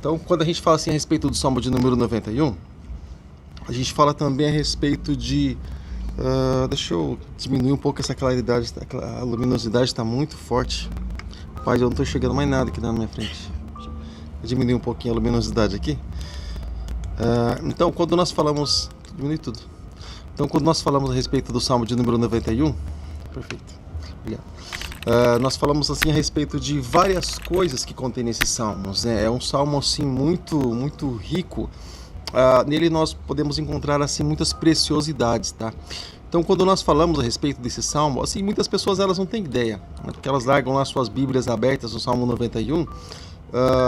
Então, quando a gente fala assim a respeito do Salmo de número 91, a gente fala também a respeito de... deixa eu diminuir um pouco essa claridade, a luminosidade está muito forte. Pai, eu não estou enxergando mais nada aqui na minha frente. Vou diminuir um pouquinho a luminosidade aqui. Então, quando nós falamos... Diminui tudo. Então, quando nós falamos a respeito do Salmo de número 91... Perfeito. Obrigado. Nós falamos assim a respeito de várias coisas que contém nesses salmos, né? É um salmo assim muito rico. Nele nós podemos encontrar assim muitas preciosidades, tá? Então, quando nós falamos a respeito desse salmo, assim, muitas pessoas elas não têm ideia, né? Porque elas largam lá suas Bíblias abertas no Salmo 91,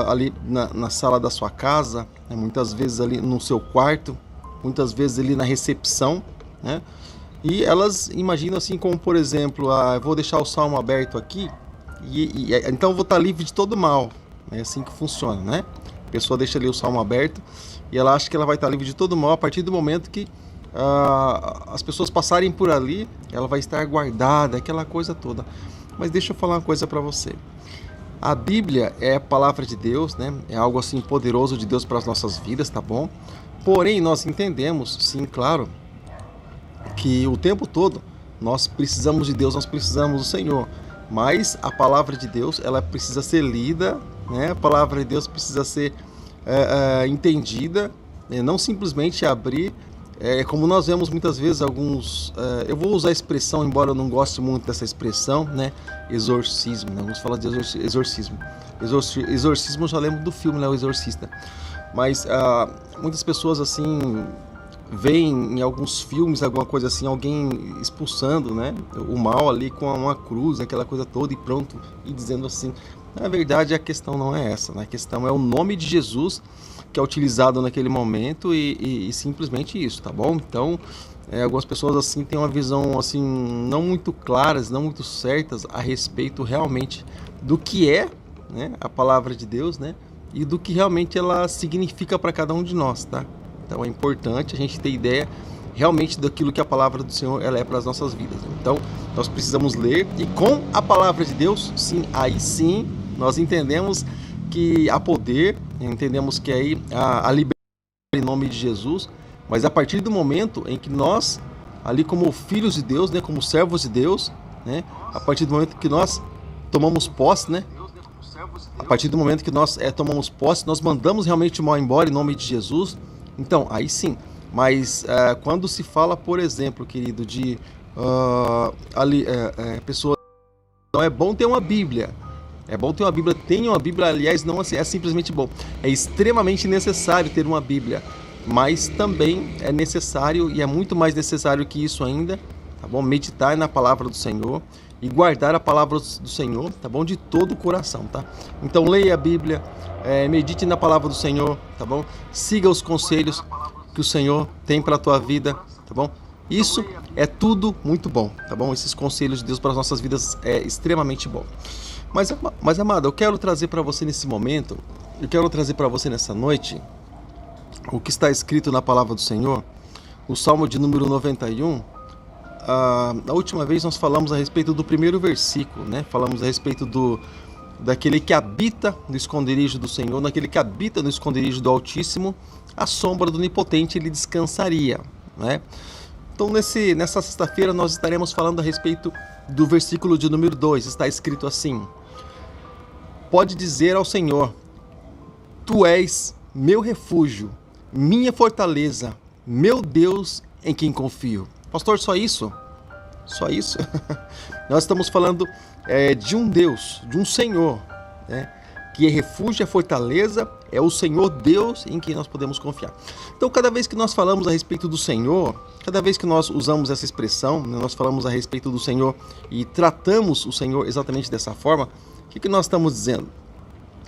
ali na sala da sua casa, né? Muitas vezes ali no seu quarto, muitas vezes ali na recepção, né? E elas imaginam assim como, por exemplo, eu vou deixar o salmo aberto aqui então eu vou estar livre de todo mal. É assim que funciona, né? A pessoa deixa ali o salmo aberto e ela acha que ela vai estar livre de todo mal a partir do momento que as pessoas passarem por ali, ela vai estar guardada, aquela coisa toda. Mas deixa eu falar uma coisa para você. A Bíblia é a palavra de Deus, né? É algo assim poderoso de Deus para as nossas vidas, tá bom? Porém, nós entendemos, sim, claro, que o tempo todo nós precisamos de Deus, nós precisamos do Senhor, mas a palavra de Deus ela precisa ser lida, né? A palavra de Deus precisa ser entendida, né? Não simplesmente abrir, como nós vemos muitas vezes alguns, eu vou usar a expressão, embora eu não goste muito dessa expressão, né? Exorcismo, né? Vamos falar de exorcismo. Exorcismo eu já lembro do filme, né? O Exorcista. Mas muitas pessoas assim veem em alguns filmes, alguma coisa assim, alguém expulsando, né, o mal ali com uma cruz, aquela coisa toda e pronto, e dizendo assim. Na verdade, a questão não é essa, né? A questão é o nome de Jesus que é utilizado naquele momento e simplesmente isso, tá bom? Então, algumas pessoas assim têm uma visão assim não muito claras, não muito certas a respeito realmente do que é, né, a palavra de Deus, né, e do que realmente ela significa para cada um de nós, tá? Então é importante a gente ter ideia realmente daquilo que a palavra do Senhor ela é para as nossas vidas. Então nós precisamos ler e com a palavra de Deus, sim, aí sim nós entendemos que há poder, entendemos que aí a liberdade em nome de Jesus, mas a partir do momento em que nós, ali como filhos de Deus, né, como servos de Deus, né, a partir do momento que nós tomamos posse, né, a partir do momento que nós tomamos posse, nós mandamos realmente o mal embora em nome de Jesus. Então, aí sim, mas quando se fala, por exemplo, querido, de pessoas... Então é bom ter uma Bíblia, tenha uma Bíblia, aliás, não assim, é simplesmente bom, é extremamente necessário ter uma Bíblia, mas também é necessário, e é muito mais necessário que isso ainda, tá bom? Meditar na palavra do Senhor e guardar a palavra do Senhor, tá bom? De todo o coração, tá? Então leia a Bíblia, medite na palavra do Senhor, tá bom? Siga os conselhos que o Senhor tem para a tua vida, tá bom? Isso é tudo muito bom, tá bom? Esses conselhos de Deus para as nossas vidas é extremamente bom. Mas amado, eu quero trazer para você nesse momento, eu quero trazer para você nessa noite, o que está escrito na palavra do Senhor, o Salmo de número 91. Na última vez nós falamos a respeito do primeiro versículo, né? Falamos a respeito daquele que habita no esconderijo do Senhor, naquele que habita no esconderijo do Altíssimo, a sombra do Onipotente ele descansaria, né? Então nessa sexta-feira nós estaremos falando a respeito do versículo de número 2, está escrito assim: pode dizer ao Senhor, tu és meu refúgio, minha fortaleza, meu Deus em quem confio. Pastor, só isso? Só isso? Nós estamos falando de um Deus, de um Senhor, né? Que é refúgio, é fortaleza, é o Senhor Deus em quem nós podemos confiar. Então, cada vez que nós falamos a respeito do Senhor, cada vez que nós usamos essa expressão, né, nós falamos a respeito do Senhor e tratamos o Senhor exatamente dessa forma, o que nós estamos dizendo?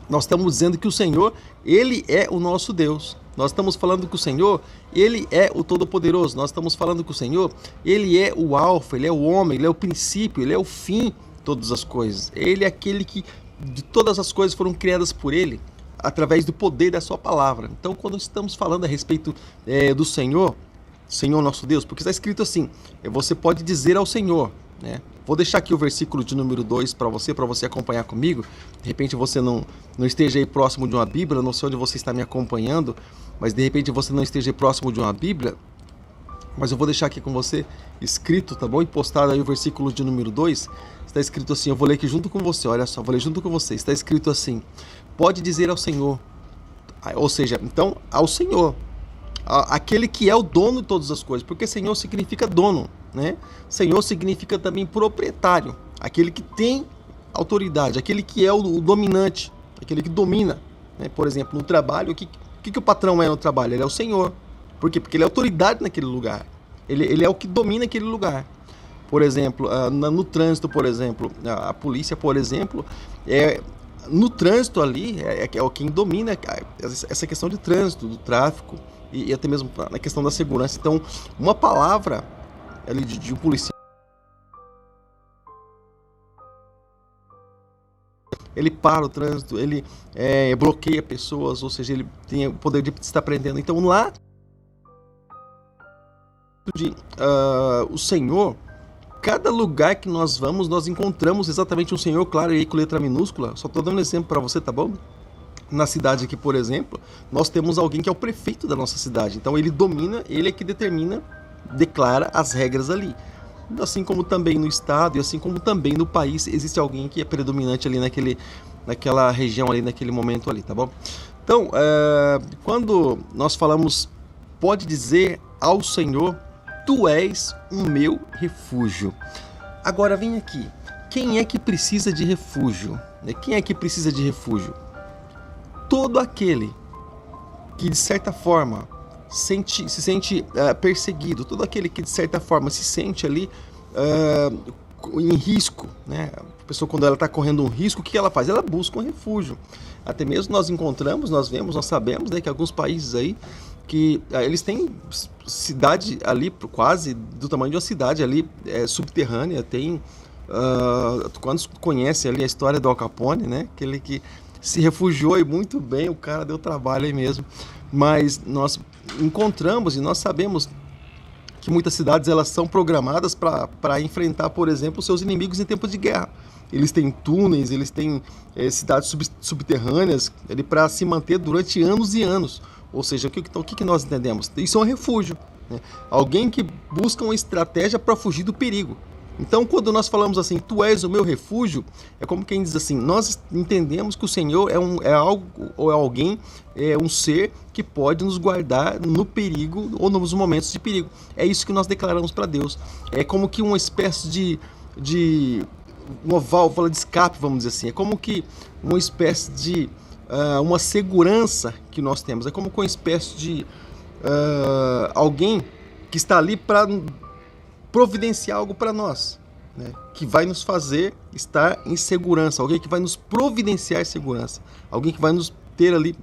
Nós estamos dizendo que o Senhor, Ele é o nosso Deus. Nós estamos falando que o Senhor, Ele é o Todo-Poderoso. Nós estamos falando que o Senhor, Ele é o Alfa, Ele é o homem, Ele é o princípio, Ele é o fim de todas as coisas. Ele é aquele que, de todas as coisas foram criadas por Ele, através do poder da sua palavra. Então, quando estamos falando a respeito do Senhor, Senhor nosso Deus, porque está escrito assim, você pode dizer ao Senhor, né? Vou deixar aqui o versículo de número 2 para você acompanhar comigo. De repente você não esteja aí próximo de uma Bíblia, não sei onde você está me acompanhando, mas de repente você não esteja próximo de uma Bíblia, mas eu vou deixar aqui com você escrito, tá bom? E postado aí o versículo de número 2, está escrito assim, eu vou ler aqui junto com você, olha só, vou ler junto com você, está escrito assim, pode dizer ao Senhor, ou seja, então, ao Senhor, aquele que é o dono de todas as coisas, porque Senhor significa dono, né? Senhor significa também proprietário, aquele que tem autoridade, aquele que é o dominante, aquele que domina, né? Por exemplo, no trabalho, o que o patrão é no trabalho? Ele é o Senhor. Por quê? Porque ele é autoridade naquele lugar, ele é o que domina aquele lugar. Por exemplo, no trânsito, por exemplo, a polícia, por exemplo, no trânsito ali, é quem domina essa questão de trânsito, do tráfico, e até mesmo na questão da segurança. Então, uma palavra ali de um policial, ele para o trânsito, ele bloqueia pessoas, ou seja, ele tem o poder de estar prendendo. Então, lá, o Senhor, cada lugar que nós vamos, nós encontramos exatamente um Senhor, claro, e aí com letra minúscula. Só estou dando um exemplo para você, tá bom? Na cidade aqui, por exemplo, nós temos alguém que é o prefeito da nossa cidade. Então ele domina, ele é que determina, declara as regras ali. Assim como também no estado e assim como também no país, existe alguém que é predominante ali naquela região ali, naquele momento ali, tá bom? Então, quando nós falamos, pode dizer ao Senhor, tu és o meu refúgio. Agora vem aqui, quem é que precisa de refúgio? Quem é que precisa de refúgio? Todo aquele que de certa forma se sente perseguido, todo aquele que de certa forma se sente ali em risco, né? A pessoa, quando ela está correndo um risco, o que ela faz? Ela busca um refúgio. Até mesmo nós encontramos, nós vemos, nós sabemos, né, que alguns países aí que eles têm cidade ali quase do tamanho de uma cidade ali subterrânea. Tem quando conhece ali a história do Al Capone, né? Aquele que se refugiou, e muito bem, o cara deu trabalho aí mesmo. Mas nós encontramos e nós sabemos que muitas cidades elas são programadas para enfrentar, por exemplo, seus inimigos em tempos de guerra. Eles têm túneis, eles têm cidades subterrâneas para se manter durante anos e anos. Ou seja, o que nós entendemos? Isso é um refúgio, né? Alguém que busca uma estratégia para fugir do perigo. Então, quando nós falamos assim, tu és o meu refúgio, é como quem diz assim, nós entendemos que o Senhor é algo ou é alguém, é um ser que pode nos guardar no perigo ou nos momentos de perigo. É isso que nós declaramos para Deus. É como que uma espécie de uma válvula de escape, vamos dizer assim. É como que uma espécie de uma segurança que nós temos. É como que uma espécie de alguém que está ali para providenciar algo para nós, né? Que vai nos fazer estar em segurança, alguém que vai nos providenciar segurança, alguém que vai nos ter ali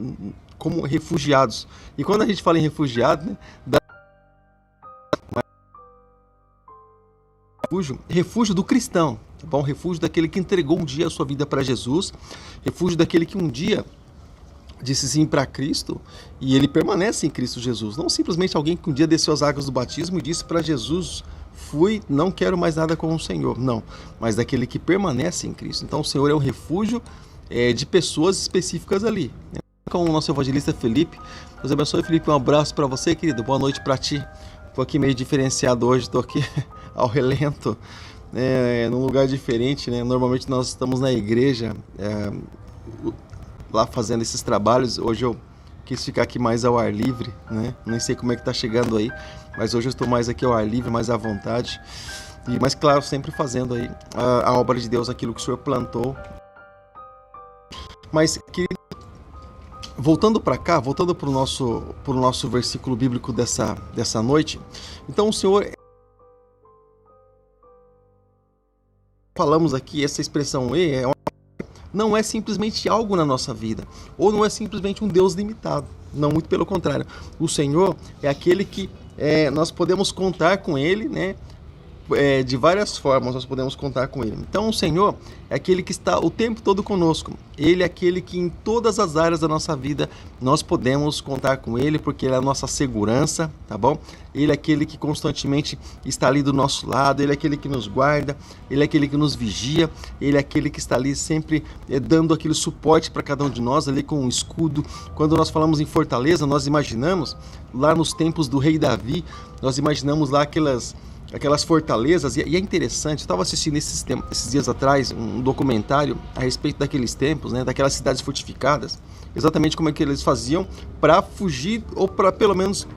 como refugiados. E quando a gente fala em refugiado, né, refúgio do cristão, tá bom? Refúgio daquele que entregou um dia a sua vida para Jesus, refúgio daquele que um dia disse sim para Cristo e ele permanece em Cristo Jesus. Não simplesmente alguém que um dia desceu as águas do batismo e disse para Jesus, não quero mais nada com o Senhor. Não, mas daquele que permanece em Cristo. Então o Senhor é um refúgio de pessoas específicas ali. Com o nosso evangelista Felipe. Deus abençoe, Felipe. Um abraço para você, querido. Boa noite para ti. Estou aqui meio diferenciado hoje, estou aqui ao relento, num lugar diferente, né? Normalmente nós estamos na igreja, lá fazendo esses trabalhos. Hoje eu quis ficar aqui mais ao ar livre, né? Nem sei como é que tá chegando aí, mas hoje eu estou mais aqui ao ar livre, mais à vontade. Mas claro, sempre fazendo aí a obra de Deus, aquilo que o Senhor plantou. Mas, querido, voltando para cá, voltando para o nosso versículo bíblico dessa noite, então o Senhor, falamos aqui, essa expressão não é simplesmente algo na nossa vida, ou não é simplesmente um Deus limitado, não, muito pelo contrário. O Senhor é aquele que nós podemos contar com Ele, né, de várias formas nós podemos contar com Ele. Então o Senhor é aquele que está o tempo todo conosco. Ele é aquele que em todas as áreas da nossa vida nós podemos contar com Ele, porque Ele é a nossa segurança, tá bom? Ele é aquele que constantemente está ali do nosso lado, Ele é aquele que nos guarda, Ele é aquele que nos vigia, Ele é aquele que está ali sempre dando aquele suporte para cada um de nós, ali com um escudo. Quando nós falamos em fortaleza, nós imaginamos lá nos tempos do rei Davi, nós imaginamos lá aquelas fortalezas, e é interessante, eu estava assistindo esses dias atrás um documentário a respeito daqueles tempos, né, daquelas cidades fortificadas, exatamente como é que eles faziam para fugir, ou para pelo menos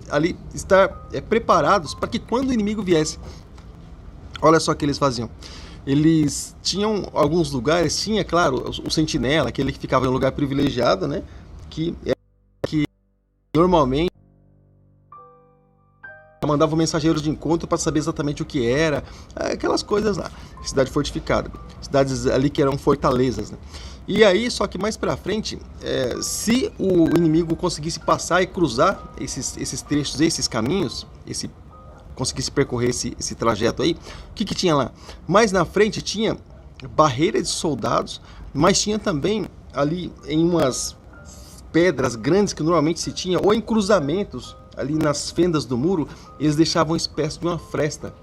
ali estar preparados para que quando o inimigo viesse, olha só o que eles faziam. Eles tinham alguns lugares, tinha, claro, o sentinela, aquele que ficava em um lugar privilegiado, né, que normalmente mandava um mensageiro de encontro para saber exatamente o que era, aquelas coisas lá. Cidade fortificada, cidades ali que eram fortalezas, né? E aí, só que mais para frente, se o inimigo conseguisse passar e cruzar esses trechos, esses caminhos, conseguisse percorrer esse trajeto aí, o que tinha lá? Mais na frente tinha barreira de soldados, mas tinha também ali em umas pedras grandes que normalmente se tinha, ou em cruzamentos, ali nas fendas do muro, eles deixavam uma espécie de uma fresta.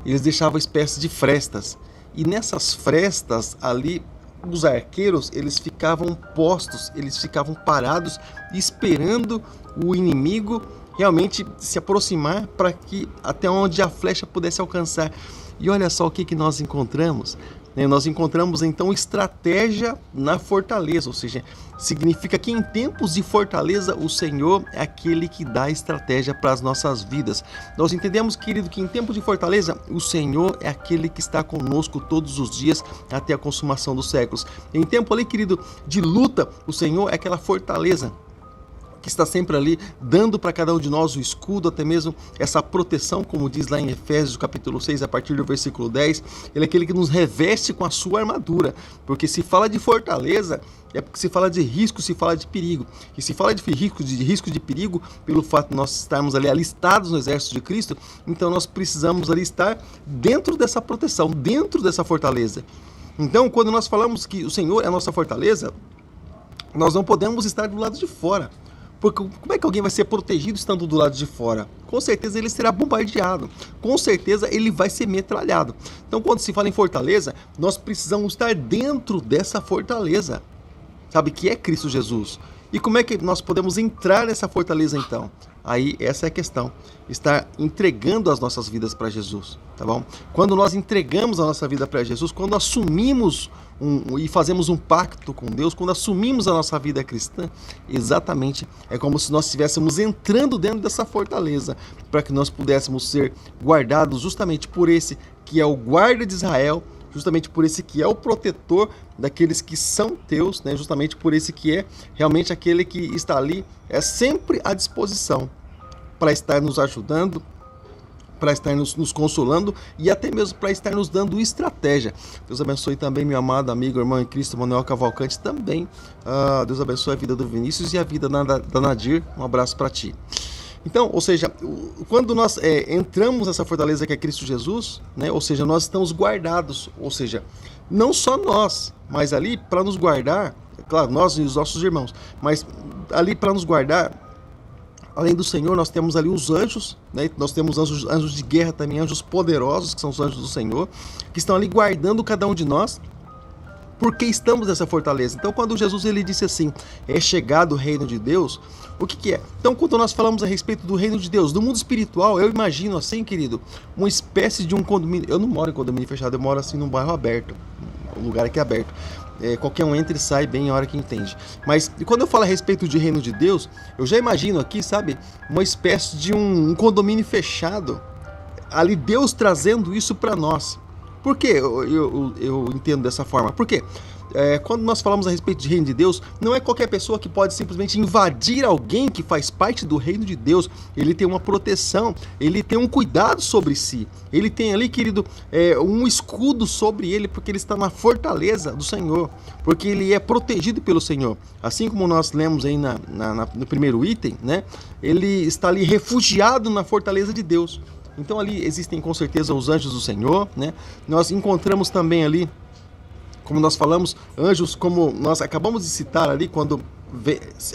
Eles deixavam uma espécie de frestas. E nessas frestas ali, os arqueiros, eles ficavam postos, eles ficavam parados, esperando o inimigo realmente se aproximar para que até onde a flecha pudesse alcançar. E olha só o que nós encontramos. Nós encontramos então estratégia na fortaleza, ou seja, significa que em tempos de fortaleza o Senhor é aquele que dá estratégia para as nossas vidas. Nós entendemos, querido, que em tempo de fortaleza o Senhor é aquele que está conosco todos os dias até a consumação dos séculos. Em tempo ali, querido, de luta, o Senhor é aquela fortaleza que está sempre ali, dando para cada um de nós o escudo, até mesmo essa proteção, como diz lá em Efésios capítulo 6, a partir do versículo 10, ele é aquele que nos reveste com a sua armadura, porque se fala de fortaleza, é porque se fala de risco, se fala de perigo, e se fala de risco de perigo, pelo fato de nós estarmos ali alistados no exército de Cristo, então nós precisamos ali estar dentro dessa proteção, dentro dessa fortaleza. Então, quando nós falamos que o Senhor é a nossa fortaleza, nós não podemos estar do lado de fora. Porque como é que alguém vai ser protegido estando do lado de fora? Com certeza ele será bombardeado, com certeza ele vai ser metralhado. Então, quando se fala em fortaleza, nós precisamos estar dentro dessa fortaleza, sabe, que é Cristo Jesus. E como é que nós podemos entrar nessa fortaleza então? Aí essa é a questão, estar entregando as nossas vidas para Jesus, tá bom? Quando nós entregamos a nossa vida para Jesus, quando assumimos e fazemos um pacto com Deus, quando assumimos a nossa vida cristã, exatamente é como se nós estivéssemos entrando dentro dessa fortaleza, para que nós pudéssemos ser guardados justamente por esse que é o guarda de Israel, justamente por esse que é o protetor daqueles que são teus, né? Justamente por esse que é realmente aquele que está ali, é sempre à disposição para estar nos ajudando, para estar nos consolando e até mesmo para estar nos dando estratégia. Deus abençoe também meu amado amigo, irmão em Cristo, Manuel Cavalcante também. Deus abençoe a vida do Vinícius e a vida da Nadir. Um abraço para ti. Então, ou seja, quando nós entramos nessa fortaleza que é Cristo Jesus, né, ou seja, nós estamos guardados, ou seja, não só nós, mas ali para nos guardar, claro, nós e os nossos irmãos, mas ali para nos guardar, além do Senhor, nós temos ali os anjos, né, nós temos anjos de guerra também, anjos poderosos, que são os anjos do Senhor, que estão ali guardando cada um de nós, porque estamos nessa fortaleza. Então, quando Jesus ele disse assim, é chegado o reino de Deus, o que é? Então, quando nós falamos a respeito do reino de Deus, do mundo espiritual, eu imagino assim, querido, uma espécie de um condomínio. Eu não moro em condomínio fechado, eu moro assim num bairro aberto, um lugar aqui aberto. Qualquer um entra e sai bem a hora que entende. Mas quando eu falo a respeito de reino de Deus, eu já imagino aqui, sabe, uma espécie de um condomínio fechado, ali Deus trazendo isso para nós. Por que eu entendo dessa forma? Porque quando nós falamos a respeito de reino de Deus, não é qualquer pessoa que pode simplesmente invadir alguém que faz parte do reino de Deus. Ele tem uma proteção, ele tem um cuidado sobre si. Ele tem ali, querido, um escudo sobre ele, porque ele está na fortaleza do Senhor, porque ele é protegido pelo Senhor. Assim como nós lemos aí no primeiro item, né? Ele está ali refugiado na fortaleza de Deus. Então ali existem com certeza os anjos do Senhor, né? Nós encontramos também ali, como nós falamos, anjos, como nós acabamos de citar ali, quando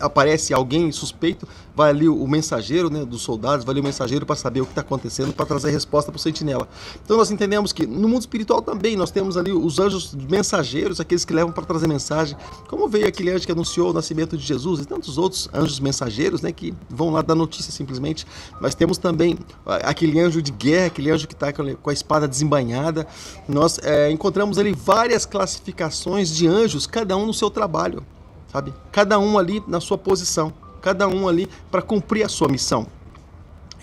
aparece alguém suspeito, vai ali o mensageiro, né, dos soldados, vai ali o mensageiro para saber o que está acontecendo, para trazer a resposta para o sentinela. Então nós entendemos que no mundo espiritual também nós temos ali os anjos mensageiros, aqueles que levam para trazer mensagem, como veio aquele anjo que anunciou o nascimento de Jesus e tantos outros anjos mensageiros, né, que vão lá dar notícia simplesmente. Nós temos também aquele anjo de guerra, aquele anjo que está com a espada desembainhada. Nós encontramos ali várias classificações de anjos, cada um no seu trabalho, sabe? Cada um ali na sua posição, cada um ali para cumprir a sua missão.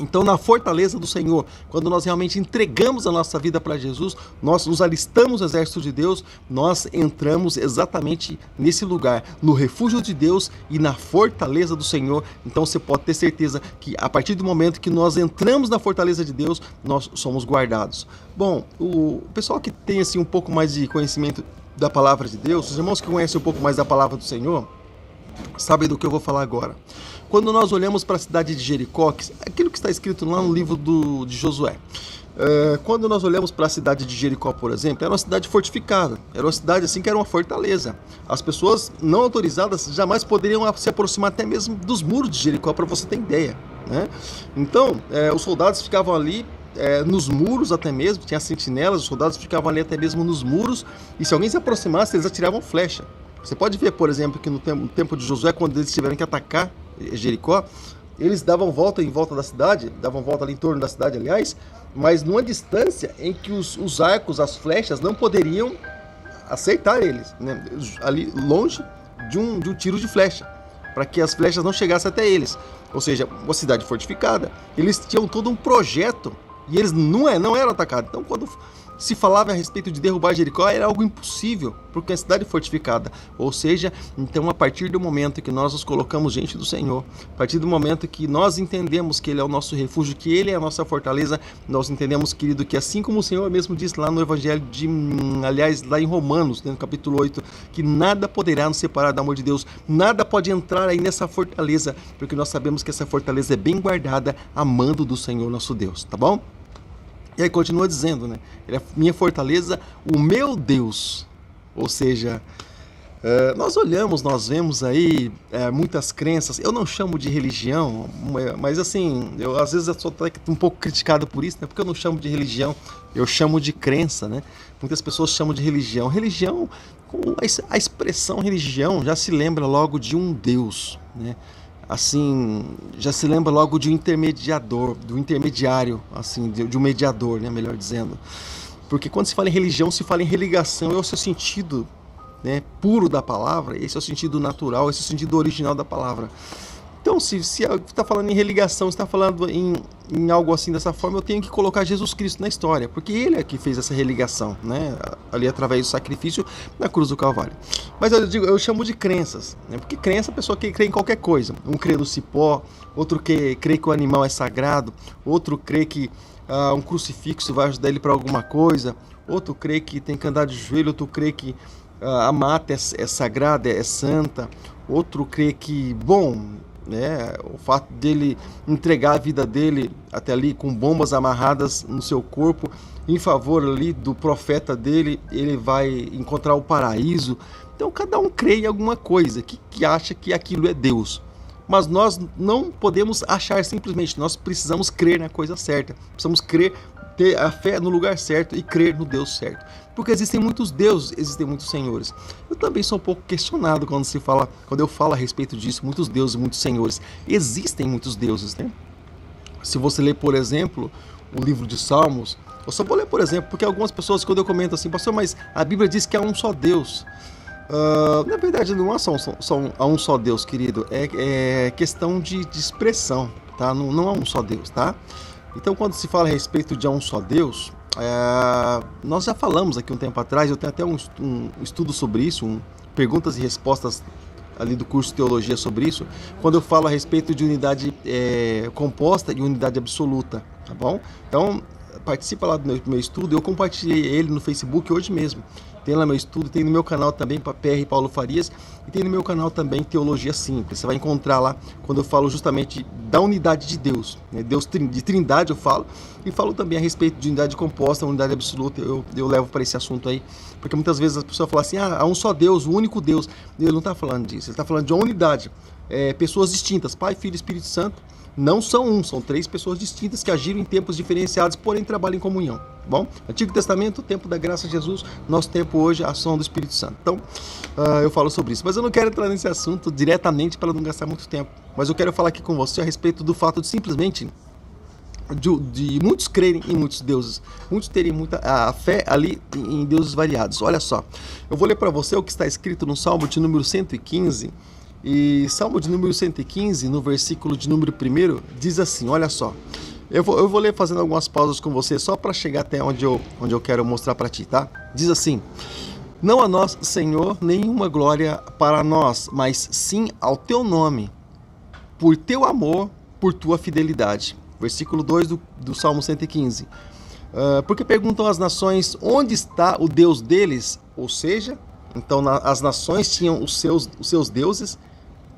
Então, na fortaleza do Senhor, quando nós realmente entregamos a nossa vida para Jesus, nós nos alistamos no exército de Deus, nós entramos exatamente nesse lugar, no refúgio de Deus e na fortaleza do Senhor. Então, você pode ter certeza que a partir do momento que nós entramos na fortaleza de Deus, nós somos guardados. Bom, o pessoal que tem assim um pouco mais de conhecimento da palavra de Deus, os irmãos que conhecem um pouco mais da palavra do Senhor, sabem do que eu vou falar agora. Quando nós olhamos para a cidade de Jericó, aquilo que está escrito lá no livro de Josué, quando nós olhamos para a cidade de Jericó, por exemplo, era uma cidade fortificada, era uma cidade assim que era uma fortaleza. As pessoas não autorizadas jamais poderiam se aproximar até mesmo dos muros de Jericó, para você ter ideia, né? Então, os soldados ficavam ali nos muros até mesmo, tinha sentinelas, os soldados ficavam ali até mesmo nos muros, e se alguém se aproximasse, eles atiravam flecha. Você pode ver, por exemplo, que no tempo de Josué, quando eles tiveram que atacar Jericó, eles davam volta em volta da cidade, davam volta ali em torno da cidade, aliás, mas numa distância em que os arcos, as flechas, não poderiam acertar eles, né? Ali longe de um tiro de flecha, para que as flechas não chegassem até eles. Ou seja, uma cidade fortificada. Eles tinham todo um projeto e eles não eram atacados. Então, quando se falava a respeito de derrubar Jericó, era algo impossível, porque é uma cidade fortificada. Ou seja, então a partir do momento que nós nos colocamos diante do Senhor, a partir do momento que nós entendemos que Ele é o nosso refúgio, que Ele é a nossa fortaleza, nós entendemos, querido, que assim como o Senhor mesmo disse lá no Evangelho aliás, lá em Romanos, no capítulo 8, que nada poderá nos separar do amor de Deus, nada pode entrar aí nessa fortaleza, porque nós sabemos que essa fortaleza é bem guardada, amando do Senhor nosso Deus, tá bom? E aí continua dizendo, né? Ele é minha fortaleza, o meu Deus. Ou seja, nós vemos aí muitas crenças. Eu não chamo de religião, mas assim, eu às vezes sou até um pouco criticado por isso, né? Porque eu não chamo de religião, eu chamo de crença, né? Muitas pessoas chamam de religião. Religião, a expressão religião já se lembra logo de um Deus, né? Assim, já se lembra logo de um intermediador, do intermediário, assim, de um mediador, né, melhor dizendo. Porque quando se fala em religião, se fala em religação, é o seu sentido, né, puro da palavra, esse é o sentido natural, esse é o sentido original da palavra. Então, se está falando em religação, se está falando em algo assim dessa forma, eu tenho que colocar Jesus Cristo na história, porque Ele é que fez essa religação, né? Ali através do sacrifício na cruz do Calvário. Mas eu chamo de crenças, né? Porque crença é a pessoa que crê em qualquer coisa. Um crê no cipó, outro crê que o animal é sagrado, outro crê que um crucifixo vai ajudar ele para alguma coisa, outro crê que tem que andar de joelho, outro crê que a mata é sagrada, é santa, outro crê que, bom, né, o fato dele entregar a vida dele até ali com bombas amarradas no seu corpo em favor ali do profeta dele, ele vai encontrar o paraíso. Então cada um crê em alguma coisa que acha que aquilo é Deus, mas nós não podemos achar simplesmente, nós precisamos crer na coisa certa, precisamos crer, ter a fé no lugar certo e crer no Deus certo, porque existem muitos deuses, existem muitos senhores. Eu também sou um pouco questionado quando eu falo a respeito disso, muitos deuses, muitos senhores. Existem muitos deuses, né? Se você ler, por exemplo, o livro de Salmos, eu só vou ler, por exemplo, porque algumas pessoas, quando eu comento assim, pastor, mas a Bíblia diz que há um só Deus. Na verdade, não há só um só Deus, querido, é questão de expressão, tá? Não há um só Deus, tá? Então, quando se fala a respeito de um só Deus, nós já falamos aqui um tempo atrás, eu tenho até um estudo sobre isso, perguntas e respostas ali do curso de teologia sobre isso, quando eu falo a respeito de unidade composta e unidade absoluta, tá bom? Então, participa lá do meu estudo, eu compartilhei ele no Facebook hoje mesmo. tem lá meu estudo, tem no meu canal também, PR Paulo Farias, e tem no meu canal também Teologia Simples. Você vai encontrar lá quando eu falo justamente da unidade de Deus, né? Deus de trindade eu falo, e falo também a respeito de unidade composta, unidade absoluta, eu levo para esse assunto aí, porque muitas vezes as pessoas falam assim, há um só Deus, o único Deus. Ele não está falando disso, ele está falando de uma unidade, pessoas distintas, Pai, Filho e Espírito Santo, não são um, são três pessoas distintas que agiram em tempos diferenciados, porém trabalham em comunhão. Bom, Antigo Testamento, tempo da graça de Jesus, nosso tempo hoje, a ação do Espírito Santo. Então, eu falo sobre isso, mas eu não quero entrar nesse assunto diretamente para não gastar muito tempo, mas eu quero falar aqui com você a respeito do fato de simplesmente de muitos crerem em muitos deuses, muitos terem muita a fé ali em deuses variados. Olha só, eu vou ler para você o que está escrito no Salmo de número 115, e Salmo de número 115, no versículo de número 1, diz assim, olha só. Eu vou ler fazendo algumas pausas com você, só para chegar até onde eu quero mostrar para ti, tá? Diz assim, não a nós, Senhor, nenhuma glória para nós, mas sim ao teu nome, por teu amor, por tua fidelidade. Versículo 2 do Salmo 115. Porque perguntam as nações, onde está o Deus deles? Ou seja, então as nações tinham os seus deuses,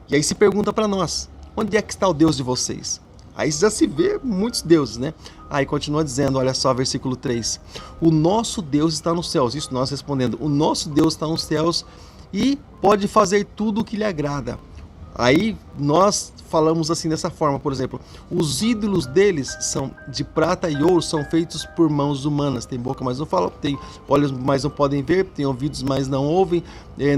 e aí se pergunta para nós, onde é que está o Deus de vocês? Aí já se vê muitos deuses, né? Aí continua dizendo, olha só, versículo 3. O nosso Deus está nos céus. Isso nós respondendo, o nosso Deus está nos céus e pode fazer tudo o que lhe agrada. Aí nós falamos assim dessa forma, por exemplo, os ídolos deles são de prata e ouro, são feitos por mãos humanas. Tem boca, mas não falam, tem olhos, mas não podem ver, tem ouvidos, mas não ouvem,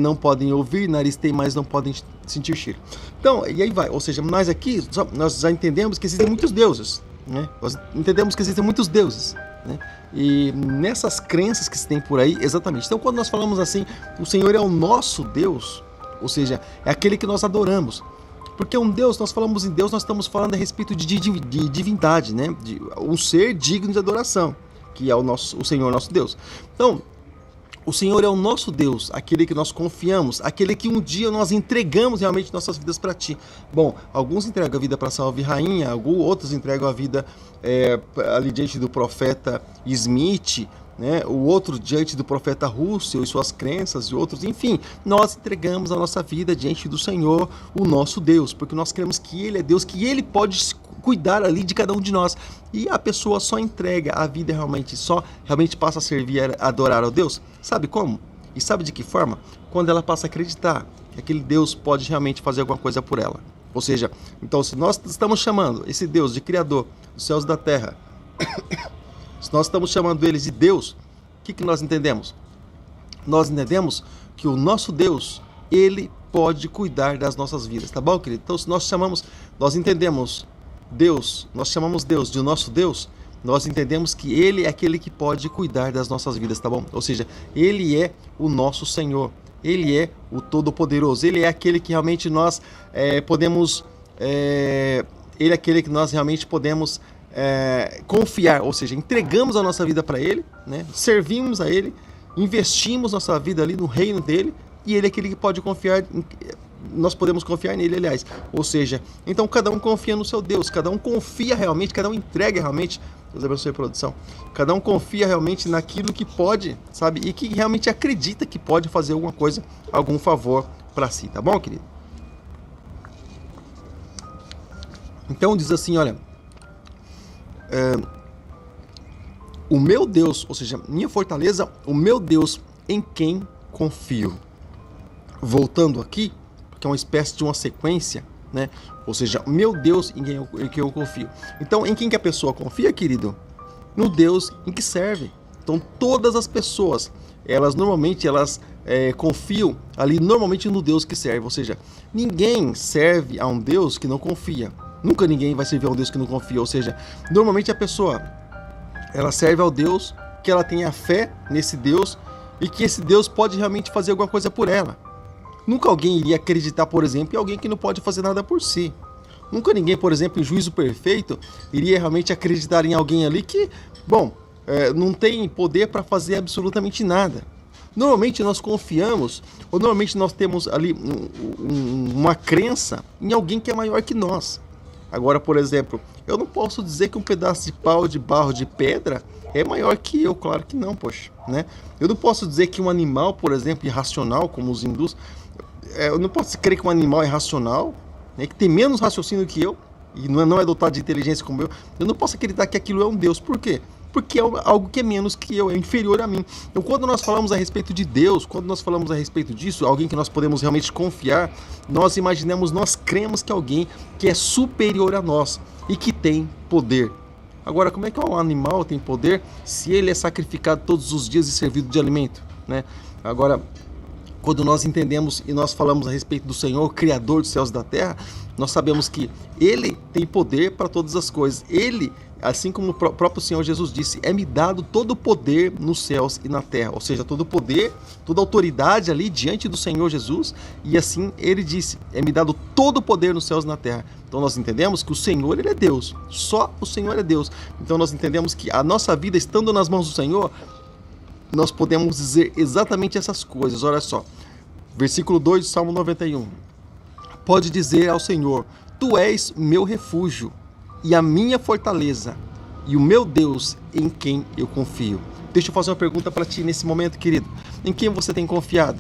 não podem ouvir, nariz tem, mas não podem sentir cheiro. Então, e aí vai, ou seja, nós aqui, nós já entendemos que existem muitos deuses, né? Nós entendemos que existem muitos deuses, né? E nessas crenças que se tem por aí, exatamente. Então, quando nós falamos assim, o Senhor é o nosso Deus, ou seja, é aquele que nós adoramos. Porque um Deus, nós falamos em Deus, nós estamos falando a respeito de divindade, né? De um ser digno de adoração, que é o Senhor nosso Deus. Então, o Senhor é o nosso Deus, aquele que nós confiamos, aquele que um dia nós entregamos realmente nossas vidas para Ti. Bom, alguns entregam a vida para Salve Rainha, outros entregam a vida ali diante do profeta Smith, né? O outro diante do profeta Russell e suas crenças e outros, enfim, nós entregamos a nossa vida diante do Senhor, o nosso Deus, porque nós cremos que Ele é Deus, que Ele pode cuidar ali de cada um de nós, e a pessoa só entrega a vida realmente passa a servir, a adorar ao Deus, sabe como? E sabe de que forma? Quando ela passa a acreditar que aquele Deus pode realmente fazer alguma coisa por ela. Ou seja, então se nós estamos chamando esse Deus de Criador dos céus e da terra, se nós estamos chamando eles de Deus, o que nós entendemos? Nós entendemos que o nosso Deus, Ele pode cuidar das nossas vidas, tá bom, querido? Então, se nós entendemos Deus, nós chamamos Deus de nosso Deus, nós entendemos que Ele é aquele que pode cuidar das nossas vidas, tá bom? Ou seja, Ele é o nosso Senhor, Ele é o Todo-Poderoso, Ele é aquele que realmente nós podemos... Ele é aquele que nós realmente podemos... confiar, ou seja, entregamos a nossa vida para Ele, né? Servimos a Ele, investimos nossa vida ali no reino dEle, e Ele é aquele que pode confiar, nós podemos confiar nele, aliás. Ou seja, então cada um confia no seu Deus, cada um confia realmente, cada um entrega realmente, Deus abençoe a produção, cada um confia realmente naquilo que pode, sabe, e que realmente acredita que pode fazer alguma coisa, algum favor para si, tá bom, querido? Então diz assim, olha, o meu Deus, ou seja, minha fortaleza, o meu Deus em quem confio. Voltando aqui, que é uma espécie de uma sequência, né? Ou seja, meu Deus em quem eu confio. Então, em quem que a pessoa confia, querido? No Deus em que serve. Então, todas as pessoas, elas confiam ali normalmente no Deus que serve. Ou seja, ninguém serve a um Deus que não confia. Nunca ninguém vai servir a um Deus que não confia. Ou seja, normalmente a pessoa, ela serve ao Deus que ela tenha fé nesse Deus e que esse Deus pode realmente fazer alguma coisa por ela. Nunca alguém iria acreditar, por exemplo, em alguém que não pode fazer nada por si. Nunca ninguém, por exemplo, em juízo perfeito, iria realmente acreditar em alguém ali que, não tem poder para fazer absolutamente nada. Normalmente nós confiamos, ou normalmente nós temos ali uma crença em alguém que é maior que nós. Agora, por exemplo, eu não posso dizer que um pedaço de pau, de barro, de pedra é maior que eu, claro que não, poxa, né? Eu não posso dizer que um animal, por exemplo, irracional, como os hindus, eu não posso crer que um animal é irracional, né, que tem menos raciocínio que eu, e não é dotado de inteligência como eu não posso acreditar que aquilo é um Deus. Por quê? Porque é algo que é menos que eu, é inferior a mim. Então, quando nós falamos a respeito de Deus, quando nós falamos a respeito disso, alguém que nós podemos realmente confiar, nós imaginamos, nós cremos que alguém que é superior a nós e que tem poder. Agora, como é que um animal tem poder se ele é sacrificado todos os dias e servido de alimento, né? Agora, quando nós entendemos e nós falamos a respeito do Senhor, Criador dos céus e da terra, nós sabemos que Ele tem poder para todas as coisas. Ele, assim como o próprio Senhor Jesus disse, é-me dado todo o poder nos céus e na terra. Ou seja, todo o poder, toda a autoridade ali diante do Senhor Jesus. E assim Ele disse, é-me dado todo o poder nos céus e na terra. Então nós entendemos que o Senhor, Ele é Deus. Só o Senhor é Deus. Então nós entendemos que a nossa vida, estando nas mãos do Senhor, nós podemos dizer exatamente essas coisas. Olha só, versículo 2 de Salmo 91. Pode dizer ao Senhor, Tu és meu refúgio e a minha fortaleza e o meu Deus em quem eu confio. Deixa eu fazer uma pergunta para ti nesse momento, querido. Em quem você tem confiado?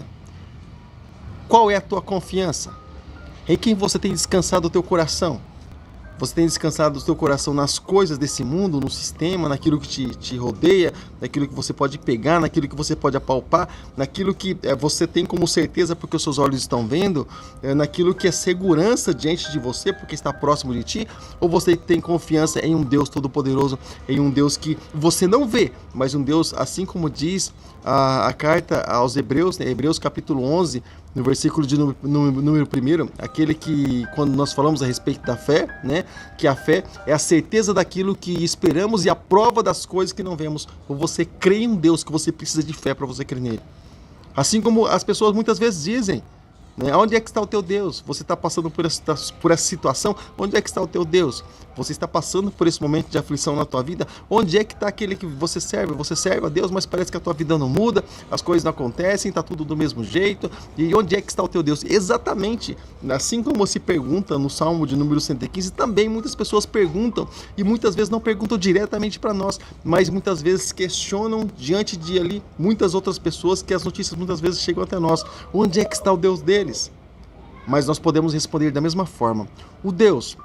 Qual é a tua confiança? Em quem você tem descansado o teu coração? Você tem descansado o seu coração nas coisas desse mundo, no sistema, naquilo que te rodeia, naquilo que você pode pegar, naquilo que você pode apalpar, naquilo que você tem como certeza porque os seus olhos estão vendo, naquilo que é segurança diante de você porque está próximo de ti? Ou você tem confiança em um Deus todo-poderoso, em um Deus que você não vê, mas um Deus, assim como diz a carta aos Hebreus, né? Hebreus capítulo 11, no versículo de número 1, aquele que, quando nós falamos a respeito da fé, né, que a fé é a certeza daquilo que esperamos e a prova das coisas que não vemos. Ou você crê em um Deus que você precisa de fé para você crer nele. Assim como as pessoas muitas vezes dizem, né, onde é que está o teu Deus? Você está passando por essa situação, onde é que está o teu Deus? Você está passando por esse momento de aflição na tua vida, onde é que está aquele que você serve? Você serve a Deus, mas parece que a tua vida não muda, as coisas não acontecem, está tudo do mesmo jeito. E onde é que está o teu Deus? Exatamente, assim como se pergunta no Salmo de número 115, também muitas pessoas perguntam, e muitas vezes não perguntam diretamente para nós, mas muitas vezes questionam diante de ali muitas outras pessoas, que as notícias muitas vezes chegam até nós. Onde é que está o Deus deles? Mas nós podemos responder da mesma forma. O Deus,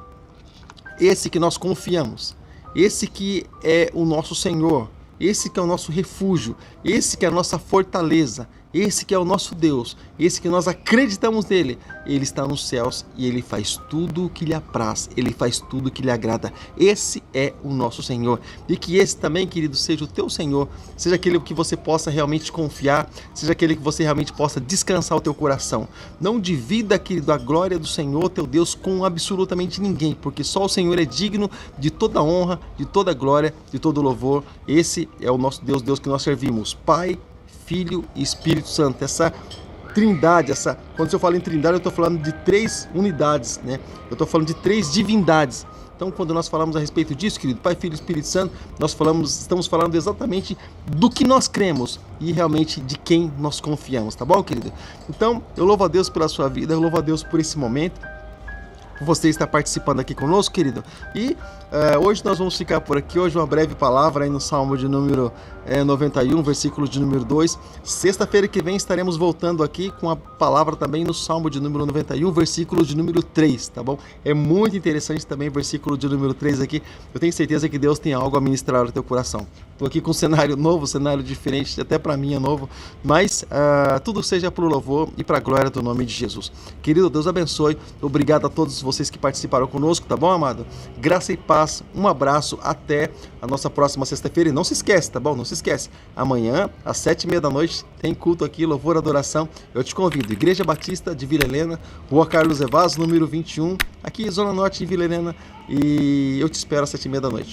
esse que nós confiamos, esse que é o nosso Senhor, esse que é o nosso refúgio, esse que é a nossa fortaleza, esse que é o nosso Deus, esse que nós acreditamos nele, ele está nos céus e ele faz tudo o que lhe apraz, ele faz tudo o que lhe agrada. Esse é o nosso Senhor. E que esse também, querido, seja o teu Senhor, seja aquele que você possa realmente confiar, seja aquele que você realmente possa descansar o teu coração. Não divida, querido, a glória do Senhor, teu Deus, com absolutamente ninguém, porque só o Senhor é digno de toda honra, de toda glória, de todo louvor. Esse é o nosso Deus, Deus que nós servimos, Pai, Filho e Espírito Santo. Essa trindade, quando eu falo em trindade, eu estou falando de 3 unidades, né? Eu estou falando de 3 divindades. Então, quando nós falamos a respeito disso, querido, Pai, Filho e Espírito Santo, estamos falando exatamente do que nós cremos e realmente de quem nós confiamos, tá bom, querido? Então, eu louvo a Deus pela sua vida, eu louvo a Deus por esse momento, por você estar participando aqui conosco, querido. E hoje nós vamos ficar por aqui. Hoje uma breve palavra aí no Salmo de número 91, versículo de número 2. Sexta-feira que vem estaremos voltando aqui com a palavra também no Salmo de número 91, versículo de número 3, tá bom? É muito interessante também o versículo de número 3 aqui. Eu tenho certeza que Deus tem algo a ministrar no teu coração. Estou aqui com um cenário novo, um cenário diferente, até para mim é novo, mas tudo seja para o louvor e para a glória do nome de Jesus. Querido, Deus abençoe. Obrigado a todos vocês que participaram conosco, tá bom, amado? Graça e paz, um abraço, até a nossa próxima sexta-feira. E não se esquece, tá bom? Não se esquece. Amanhã, às 7h30 da noite, tem culto aqui, louvor, adoração. Eu te convido, Igreja Batista de Vila Helena, Rua Carlos Evaz, número 21, aqui Zona Norte de Vila Helena. E eu te espero às 7h30 da noite.